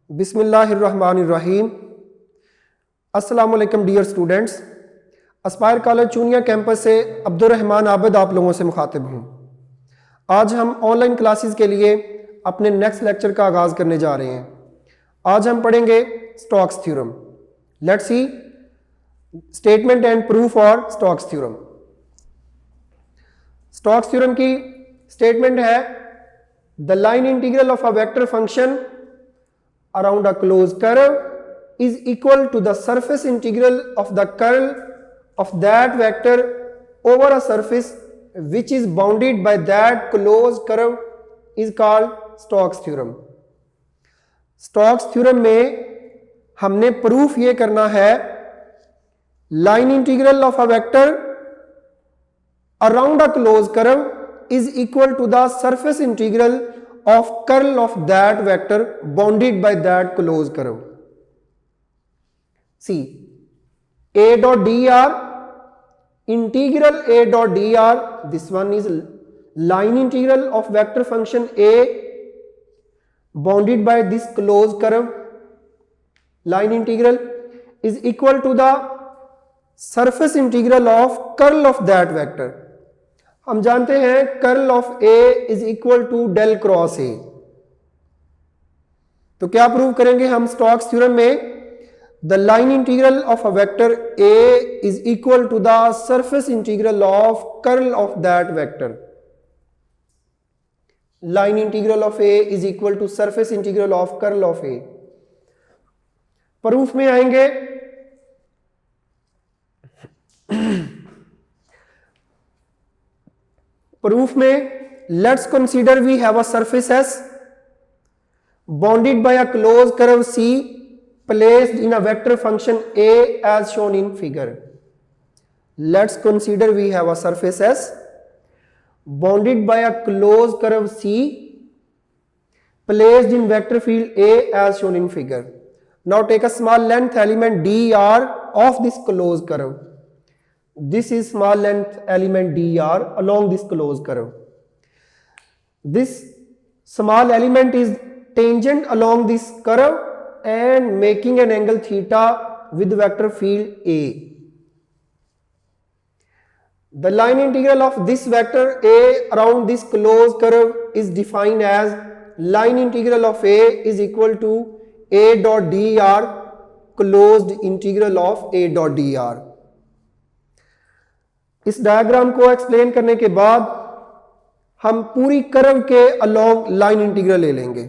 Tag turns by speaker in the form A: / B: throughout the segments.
A: बिस्मिल्लाहिर्रहमानिर्रहीम। अस्सलाम वालेकुम dear students. Aspire College Chunian campus से अब्दुर्रहमान आबिद आप लोगों से मुखातिब हूँ। आज हम ऑनलाइन क्लासेस के लिए अपने नेक्स्ट लेक्चर का आगाज़ करने जा रहे हैं। आज हम पढ़ेंगे Stokes theorem. Let's see statement and proof और स्टोक्स थ्योरम। स्टोक्स थ्योरम की स्टेटमेंट है the line integral of a vector function around a closed curve is equal to the surface integral of the curl of that vector over a surface which is bounded by that closed curve is called Stokes theorem. Stokes theorem में हमने proof ये करना है line integral of a vector around a closed curve is equal to the surface integral of curl of that vector bounded by that closed curve. See, a dot dr, integral a dot dr, this one is line integral of vector function a bounded by this closed curve. Line integral is equal to the surface integral of curl of that vector. हम जानते हैं curl of A is equal to del cross A. तो क्या prove करेंगे हम Stokes theorem में? The line integral of a vector A is equal to the surface integral of curl of that vector. Line integral of A is equal to surface integral of curl of A. Proof में आएंगे proof में let's consider we have a surface S bounded by a close curve C placed in a vector function A as shown in figure. Let's consider we have a surface S bounded by a close curve C placed in vector field A as shown in figure. Now take a small length element D R of this close curve. This is small length element dr along this closed curve. This small element is tangent along this curve and making an angle theta with vector field A. The line integral of this vector A around this closed curve is defined as line integral of A is equal to A dot dr closed integral of A dot dr. इस diagram को explain करने के बाद हम पूरी curve के along line integral ले लेंगे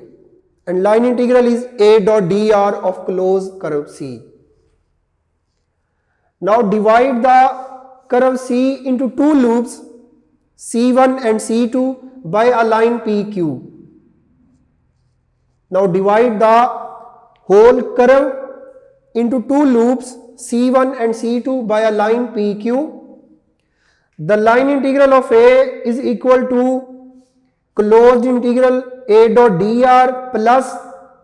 A: and line integral is A dot D R of close curve C. Now divide the curve C into two loops C1 and C2 by a line PQ. Now divide the whole curve into two loops C1 and C2 by a line PQ. The line integral of A is equal to closed integral A dot dr plus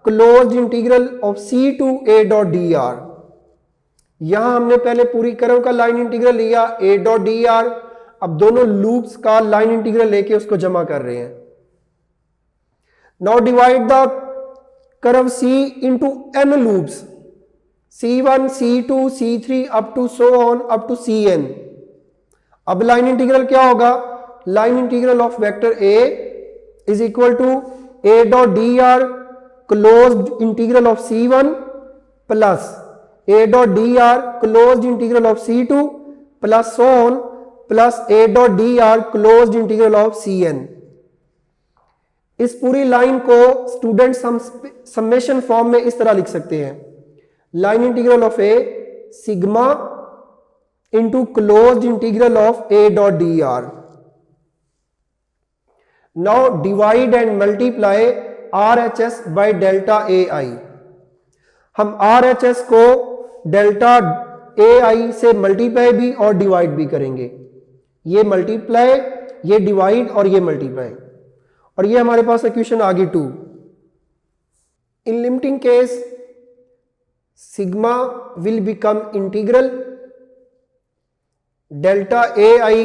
A: closed integral of C to A dot dr. यहां हमने पहले पूरी curve का line integral लिया A dot dr, अब दोनों loops का line integral लेके उसको जमा कर रहे हैं. Now divide the curve C into n loops C1, C2, C3 up to so on up to Cn. अब लाइन इंटीग्रल क्या होगा? Line integral of vector A is equal to A dot D R closed integral of C1 plus A dot D R closed integral of C2 plus so on plus A dot D R closed integral of Cn. इस पूरी line को students हम summation form में इस तरह लिख सकते हैं. Line integral of A sigma into closed integral of A dot dr. Now divide and multiply RHS by delta AI. हम RHS को delta AI से मल्टीप्लाई भी और डिवाइड भी करेंगे. ये मल्टीप्लाई, ये डिवाइड और ये मल्टीप्लाई, और ये हमारे पास इक्वेशन आ गई 2. In limiting case sigma will become integral delta AI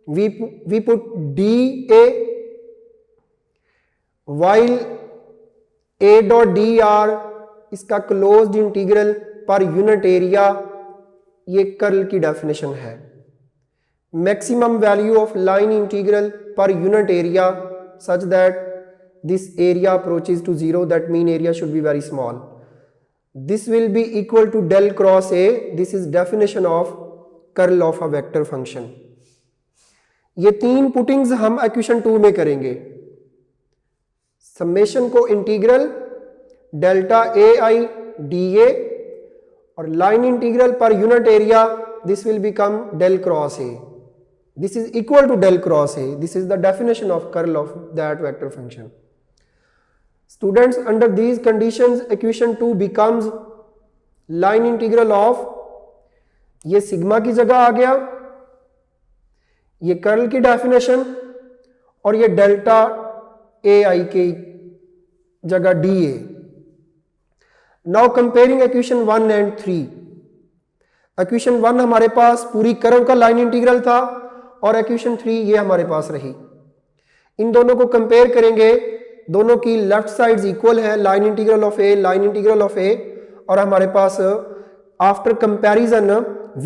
A: we put dA while A dot D R इसका क्लोज्ड इंटीग्रल पर यूनिट एरिया, ये कर्ल की डेफिनेशन है। Maximum value of line integral पर unit area such that this area approaches to 0, that mean area should be very small. This will be equal to del cross A. This is definition of curl of a vector function. ये तीन पुटिंग्स हम equation 2 में करेंगे। Summation को integral delta A I D A और line integral पर unit area, this will become del cross A. This is equal to del cross A. This is the definition of curl of that vector function. Students, under these conditions equation 2 becomes line integral of, ये sigma की जगह आ गया, ये curl की definition, और ये delta A आई की जगह D A. Now comparing equation 1 and 3. Equation 1 हमारे पास पूरी कर्व का लाइन इंटीग्रल था और इक्वेशन 3 ये हमारे पास रही. इन दोनों को कंपेयर करेंगे, दोनों की लेफ्ट साइड्स इक्वल है, line integral of A, line integral of A, और हमारे पास after comparison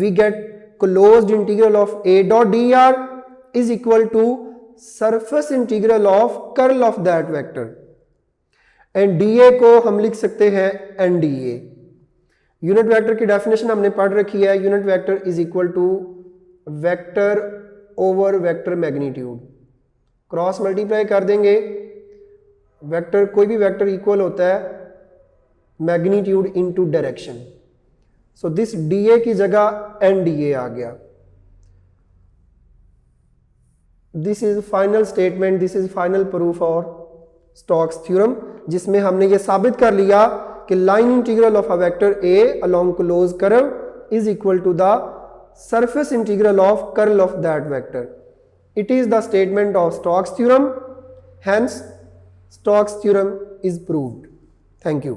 A: we get closed integral of A dot D R is equal to surface integral of curl of that vector, and D A को हम लिख सकते हैं N D A. Unit vector की definition हमने पढ़ रखी है. Unit vector is equal to vector over vector magnitude. Cross multiply कर देंगे, वेक्टर कोई भी वेक्टर इक्वल होता है magnitude into direction. So this D A की जगह एन डीए आ गया. This is final statement, this is final proof और स्टोक्स थ्योरम, जिसमें हमने ये साबित कर लिया कि line integral of a vector A along close curve is equal to the surface integral of curl of that vector. It is the statement of Stokes theorem. Hence, Stokes theorem is proved. Thank you.